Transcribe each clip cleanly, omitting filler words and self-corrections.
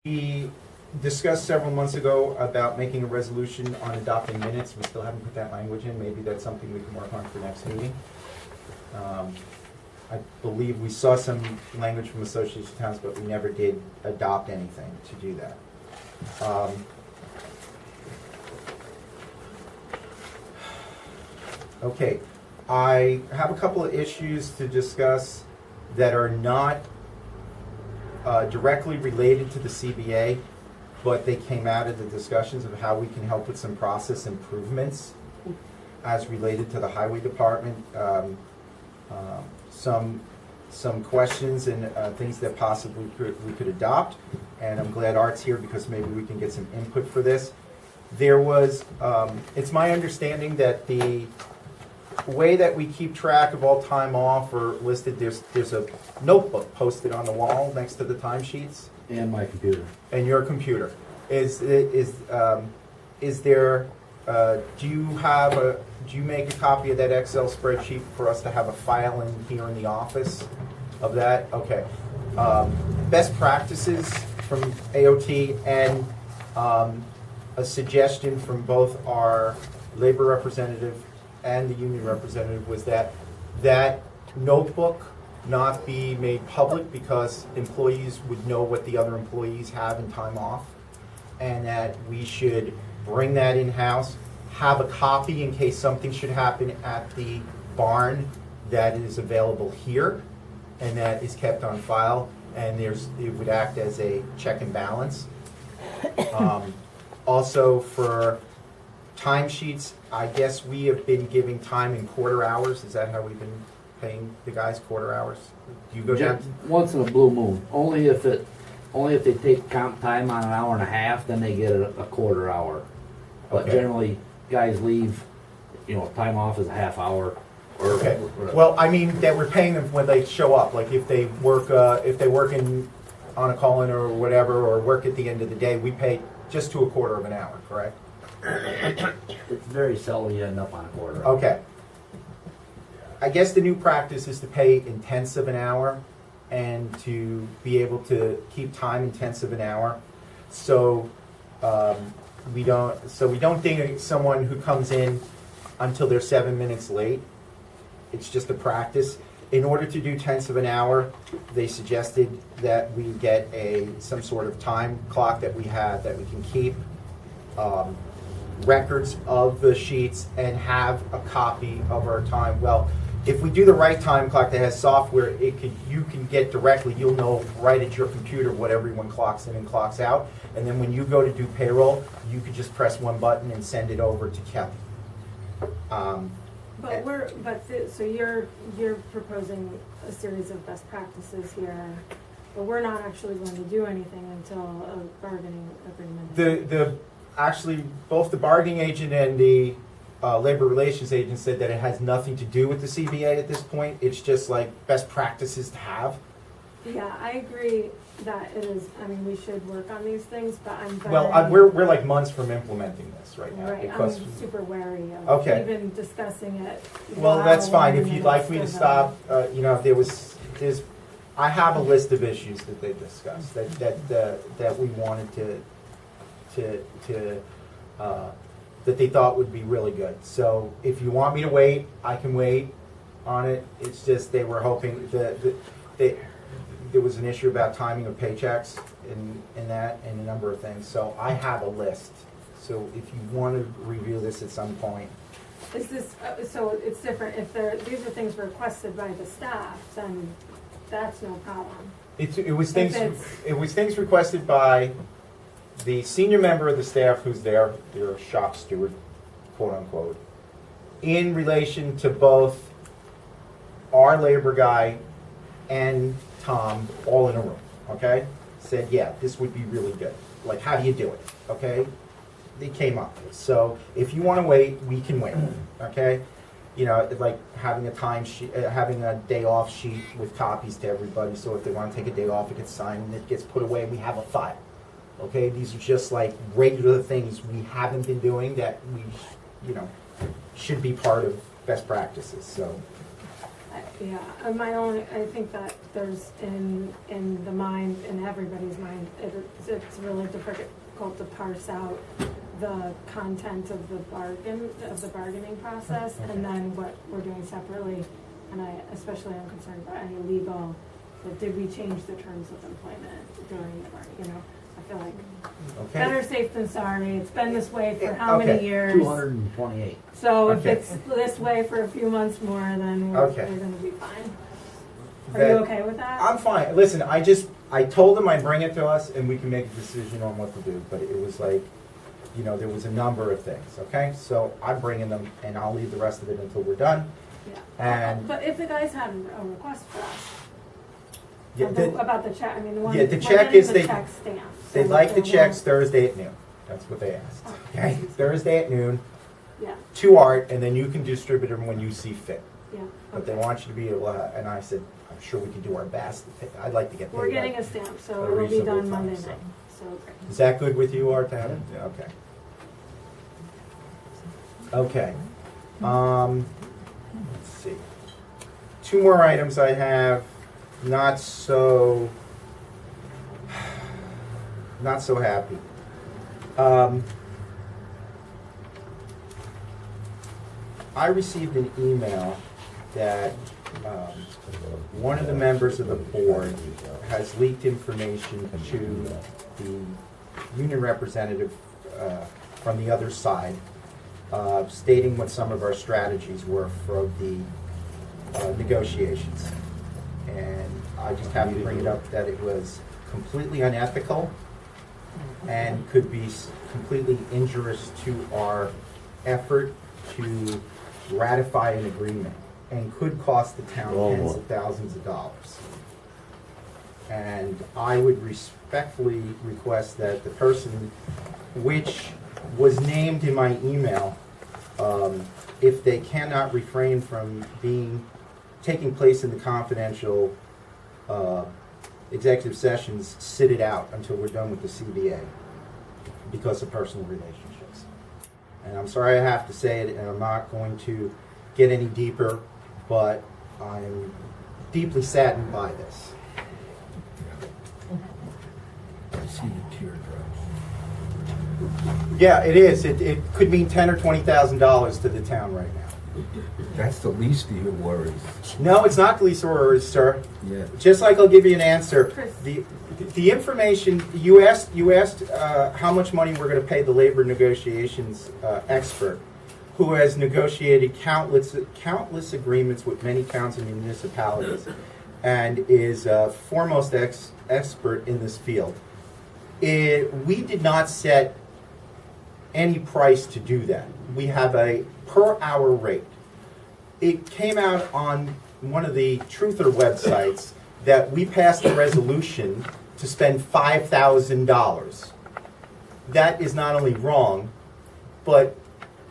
We discussed several months ago about making a resolution on adopting minutes. We still haven't put that language in. Maybe that's something we can work on for next meeting. I believe we saw some language from Association of Towns, but we never did adopt anything to do that. Okay, I have a couple of issues to discuss that are not directly related to the CBA, but they came out of the discussions of how we can help with some process improvements as related to the highway department. Some questions and things that possibly we could adopt, and I'm glad Art's here because maybe we can get some input for this. There was, it's my understanding that the way that we keep track of all time off or listed, there's a notebook posted on the wall next to the timesheets. And my computer. And your computer. Is there, do you make a copy of that Excel spreadsheet for us to have a file in here in the office of that? Okay. Best practices from AOT and a suggestion from both our labor representative and the union representative was that that notebook not be made public because employees would know what the other employees have in time off, and that we should bring that in-house, have a copy in case something should happen at the barn that is available here, and that is kept on file, and it would act as a check and balance. Also for timesheets, I guess we have been giving time in quarter hours. Is that how we've been paying the guys, quarter hours? Do you go down? Once in a blue moon. Only if they take comp time on an hour and a half, then they get a quarter hour. But Okay. generally, guys leave, time off is a half hour. Or Okay. whatever. Well, I mean that we're paying them when they show up. Like if they work on a call-in or whatever, or work at the end of the day, we pay just to a quarter of an hour, correct? It's very seldom you end up on a quarter. Okay. I guess the new practice is to pay in tenths of an hour and to be able to keep time in tenths of an hour. So we don't ding someone who comes in until they're 7 minutes late. It's just a practice. In order to do tenths of an hour, they suggested that we get some sort of time clock that we have that we can keep records of the sheets and have a copy of our time. Well, if we do the right time clock that has software, you can get directly, you'll know right at your computer what everyone clocks in and clocks out. And then when you go to do payroll, you could just press one button and send it over to Kelly. So you're proposing a series of best practices here, but we're not actually going to do anything until a bargaining agreement. Actually, both the bargaining agent and the labor relations agent said that it has nothing to do with the CBA at this point. It's just like best practices to have. Yeah, I agree that it is. I mean, we should work on these things, but I'm very, Well, we're like months from implementing this right now. right. Because I'm super wary of Okay. even discussing it. Well, that's while fine. we're If in you'd the like me to midst of stop, I have a list of issues that they discussed that we wanted that they thought would be really good. So if you want me to wait, I can wait on it. It's just they were hoping there was an issue about timing of paychecks and that and a number of things. So I have a list. So if you want to review this at some point. Is this so? It's different. If these are things requested by the staff, then that's no problem. It was things requested by the senior member of the staff who's their shop steward, quote unquote, in relation to both our labor guy and Tom all in a room, okay? Said, yeah, this would be really good. Like, how do you do it, okay? They came up with. So if you want to wait, we can wait, okay? Like having a having a day off sheet with copies to everybody. So if they want to take a day off, it gets signed and it gets put away. We have a file. Okay, these are just like regular things we haven't been doing that we, should be part of best practices. So I think that there's in the mind, in everybody's mind, it's really difficult to parse out the content of the bargaining process, and then what we're doing separately. And especially I'm concerned about any legal, did we change the terms of employment during the bargaining, I feel like better safe than sorry. It's been this way for how many years? 228. So if it's this way for a few months more, then we're going to be fine. Are you okay with that? I'm fine. Listen, I told them I'd bring it to us and we can make a decision on what to do, but it was like, there was a number of things, okay? So I'm bringing them and I'll leave the rest of it until we're done. Yeah. But if the guys had a request for us, about the check, the check is the check stamp. They'd like the checks Thursday at noon. That's what they asked. Okay, Thursday at noon. Yeah. To Art, and then you can distribute them when you see fit. Yeah. Okay. But they want you to be able to, and I said, I'm sure we can do our best. I'd like to get paid. We're getting a stamp, so it will be done Monday night. So great. Is that good with you, Art? To have it? Yeah, okay. Okay. Let's see. 2 more items I have. Not so happy. I received an email that one of the members of the board has leaked information to the union representative from the other side, stating what some of our strategies were for the negotiations. And I just have to bring it up that it was completely unethical and could be completely injurious to our effort to ratify an agreement and could cost the town tens of thousands of dollars. And I would respectfully request that the person which was named in my email, if they cannot refrain from taking place in the confidential executive sessions, sit it out until we're done with the CBA because of personal relationships. And I'm sorry I have to say it, and I'm not going to get any deeper, but I'm deeply saddened by this. I see the teardrops. Yeah, it is. It could mean $10,000 or $20,000 to the town right now. That's the least of your worries. No, it's not the least of worries, sir. Yeah. Just like I'll give you an answer. Chris. The information you asked how much money we're going to pay the labor negotiations expert, who has negotiated countless agreements with many towns and municipalities, and is foremost expert in this field. We did not set any price to do that. We have a per hour rate. It came out on one of the truther websites that we passed a resolution to spend $5,000. That is not only wrong, but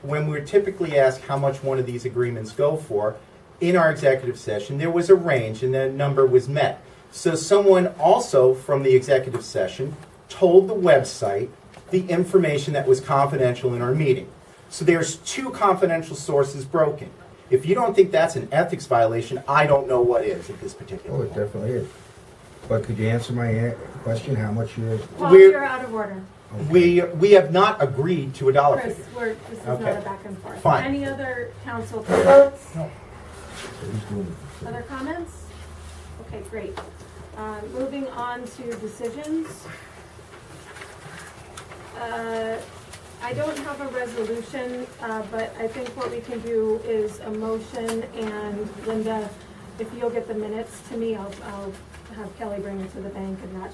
when we're typically asked how much one of these agreements go for, in our executive session, there was a range and the number was met. So someone also from the executive session told the website the information that was confidential in our meeting. So there's 2 confidential sources broken. If you don't think that's an ethics violation, I don't know what is at this particular Oh, it point. definitely is. But could you answer my question, how much you're... Well, you're out of order. We have not agreed to a dollar Chris, figure. this is Okay. not a back and forth. Fine. Any other council comments? No. So he's doing it. Other comments? Okay, great. Moving on to decisions. I don't have a resolution, but I think what we can do is a motion, and Linda, if you'll get the minutes to me, I'll have Kelly bring it to the bank, and that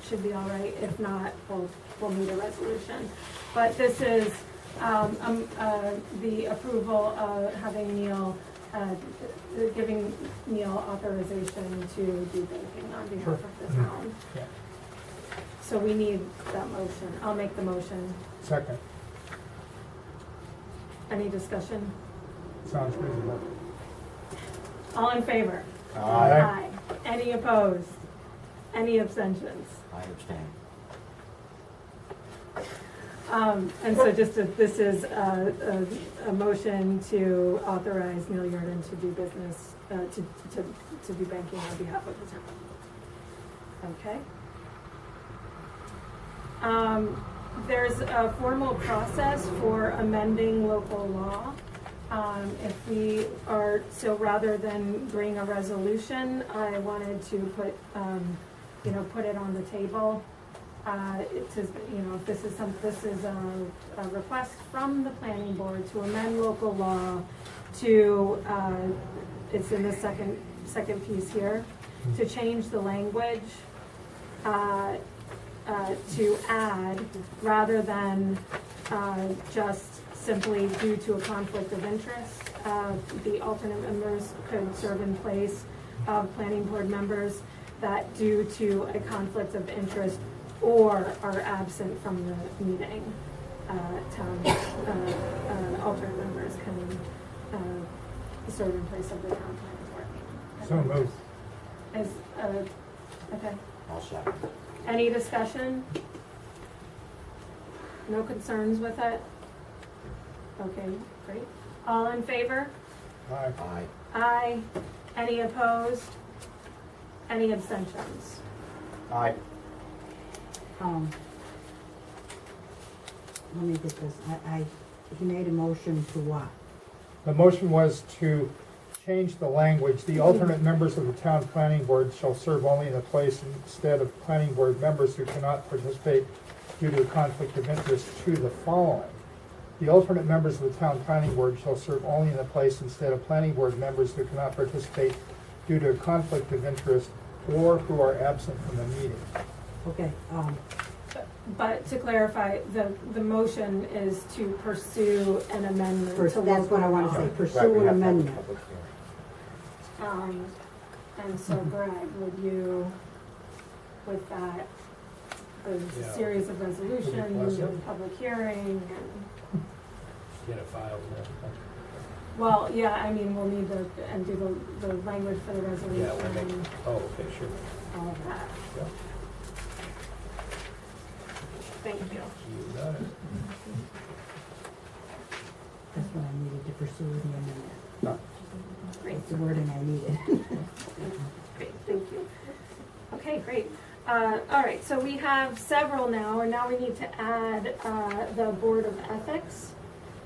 should be all right. If not, we'll need a resolution. But this is the approval of having Neil, giving Neil authorization to do banking on behalf of the town. Yeah. So we need that motion. I'll make the motion. Second. Any discussion? Sounds reasonable. All in favor? Aye. Any opposed? Any abstentions? I abstain. And so this is a motion to authorize Neil Yurden to do business, to do banking on behalf of the town. Okay. There's a formal process for amending local law. If we are, so rather than bring a resolution, I wanted to put it on the table. It says, if this is a request from the planning board to amend local law to, it's in the second piece here, to change the language, to add, rather than just simply due to a conflict of interest, the alternate members could serve in place of planning board members that due to a conflict of interest or are absent from the meeting, alternate members can serve in place of the town planning board. So moved. Okay. I'll second. Any discussion? No concerns with it? Okay, great. All in favor? Aye. Aye. Aye. Any opposed? Any abstentions? Aye. Let me get this, he made a motion to what? The motion was to change the language. The alternate members of the town planning board shall serve only in a place instead of planning board members who cannot participate due to a conflict of interest to the following. The alternate members of the town planning board shall serve only in a place instead of planning board members who cannot participate due to a conflict of interest or who are absent from the meeting. Okay, But to clarify, the motion is to pursue an amendment to first, local that's what I want to law. say, pursue an amendment. And so Greg, would you, with that, there's a Yeah. series of resolutions, Bless a it. public hearing, and, Get it filed. well, yeah, I mean, we'll need to, and do the language for the resolution, Oh, okay, sure. all of that. Yeah. Thank you. You got it. That's what I needed to pursue the amendment. Great. That's the wording I needed. Great, thank you. Okay, great. All right, so we have several now, and now we need to add the Board of Ethics.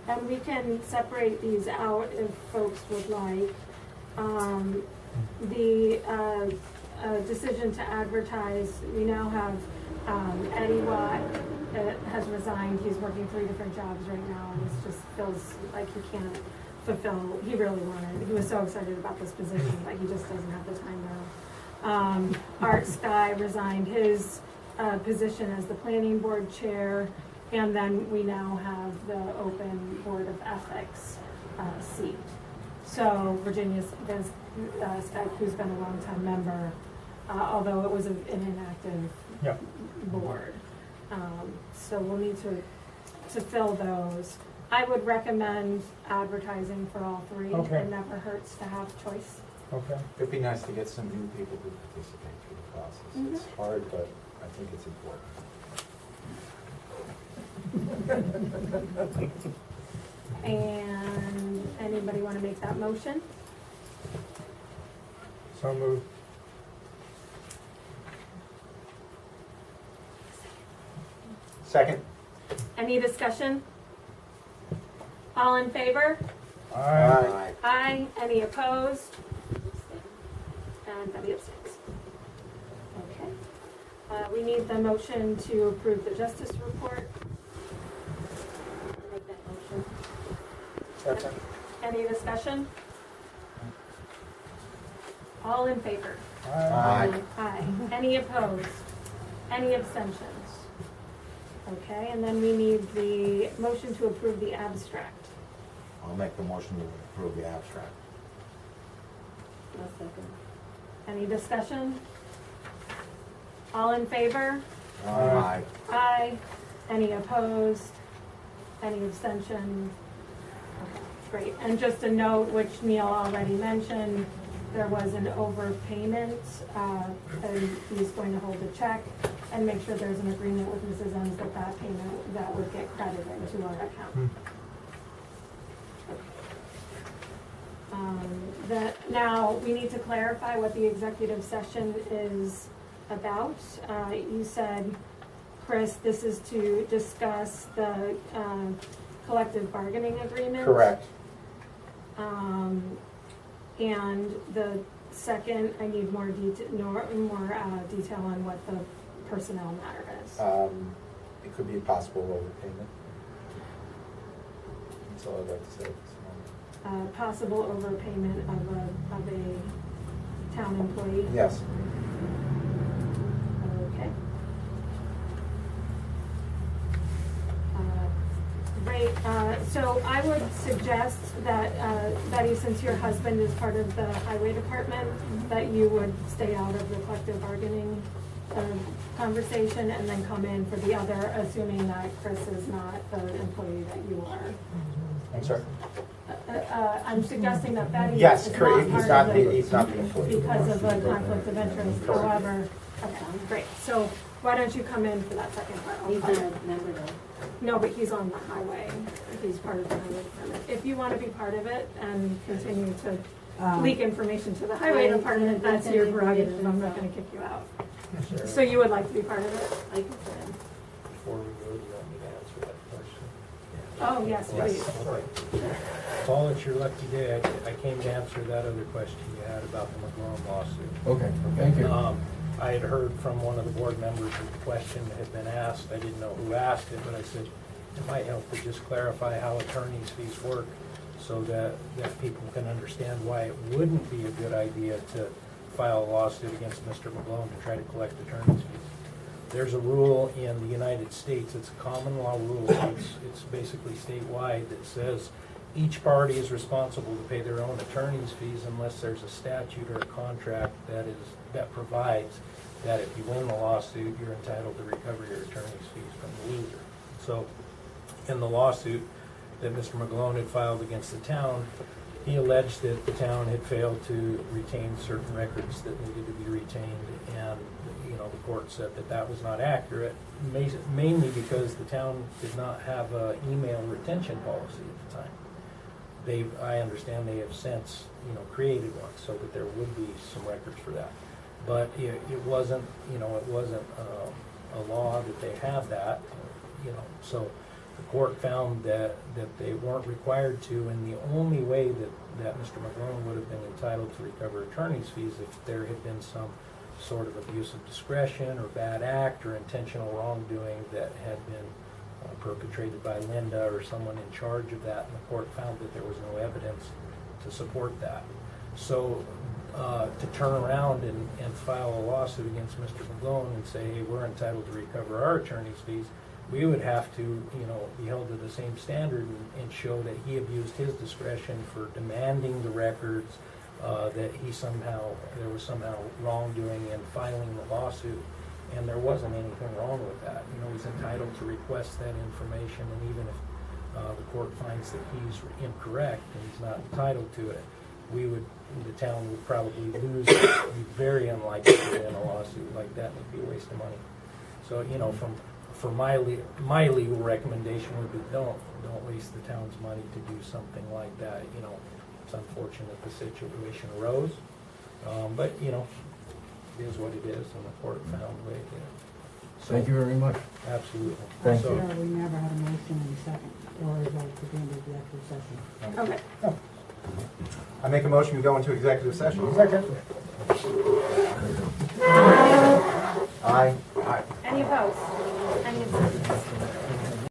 And we can separate these out if folks would like. The decision to advertise, we now have Eddie Watt has resigned. He's working 3 different jobs right now, and it just feels like he can't fulfill, he really wanted, he was so excited about this position, but he just doesn't have the time now. Art Sky resigned his position as the planning board chair, and then we now have the open Board of Ethics seat. So Virginia Sky, who's been a longtime member, although it was an inactive Yeah. board. So we'll need to fill those. I would recommend advertising for all 3. Okay. It never hurts to have choice. Okay. It'd be nice to get some new people who participate through the process. It's hard, but I think it's important. And anybody want to make that motion? So moved. Second? Any discussion? All in favor? Aye. Aye. Any opposed? And Betty abstains. Okay. We need the motion to approve the justice report. Make that motion. Second. Any discussion? All in favor? Aye. Aye. Any opposed? Any abstentions? Okay, and then we need the motion to approve the abstract. I'll make the motion to approve the abstract. Any discussion? All in favor? Aye. Aye. Any opposed? Any abstention? Okay, great. And just a note, which Neil already mentioned, there was an overpayment, and he's going to hold a check and make sure there's an agreement with Mrs. Enns that that payment, that would get credited to our account. Now, we need to clarify what the executive session is about. You said, Chris, this is to discuss the collective bargaining agreement. Correct. And the second, I need more detail on what the personnel matter is. It could be a possible overpayment. That's all I'd like to say at this moment. Possible overpayment of a town employee. Yes. Okay. Great, so I would suggest that, Betty, since your husband is part of the highway department, that you would stay out of the collective bargaining conversation and then come in for the other, assuming that Chris is not the employee that you are. I'm sorry? I'm suggesting that Betty Yes, is correct. not He's part not, of it he's not the employee. because of a conflict of interest. Correct. However, okay, great. So why don't you come in for that second part? He's not a member though. No, but he's on the highway. He's part of the highway department. If you want to be part of it and continue to leak information to the highway department, that's your prerogative. I'm not going to kick you out. So you would like to be part of it? I can put him. Before we go, do you want me to answer that question? Oh, yes, please. Paul, it's your lucky day. I came to answer that other question you had about the McGlone lawsuit. Okay, thank you. I had heard from one of the board members that the question had been asked. I didn't know who asked it, but I said, it might help to just clarify how attorney's fees work so that people can understand why it wouldn't be a good idea to file a lawsuit against Mr. McGlone to try to collect attorney's fees. There's a rule in the United States, it's a common law rule, it's basically statewide, that says each party is responsible to pay their own attorney's fees unless there's a statute or a contract that provides that if you win the lawsuit, you're entitled to recover your attorney's fees from the loser. So in the lawsuit that Mr. McGlone had filed against the town, he alleged that the town had failed to retain certain records that needed to be retained, and the court said that that was not accurate, mainly because the town did not have an email retention policy at the time. I understand they have since, created one so that there would be some records for that. But it wasn't, a law that they have that, so the court found that they weren't required to, and the only way that Mr. McGlone would have been entitled to recover attorney's fees if there had been some sort of abuse of discretion or bad act or intentional wrongdoing that had been perpetrated by Linda or someone in charge of that, and the court found that there was no evidence to support that. So to turn around and file a lawsuit against Mr. McGlone and say, hey, we're entitled to recover our attorney's fees, we would have to, be held to the same standard and show that he abused his discretion for demanding the records, that there was somehow wrongdoing in filing the lawsuit, and there wasn't anything wrong with that. He's entitled to request that information, and even if the court finds that he's incorrect and he's not entitled to it, the town would probably lose. It would be very unlikely to win a lawsuit like that. It would be a waste of money. So, for my legal recommendation would be don't waste the town's money to do something like that. It's unfortunate the situation arose, but it is what it is, and the court found a way to. So, Thank you very much. Absolutely. Thank So, Sure, we never had a motion in a second, or a vote to go into executive session. Okay. I make a motion to go into executive session. Second. Aye. Any opposed? Any abstentions?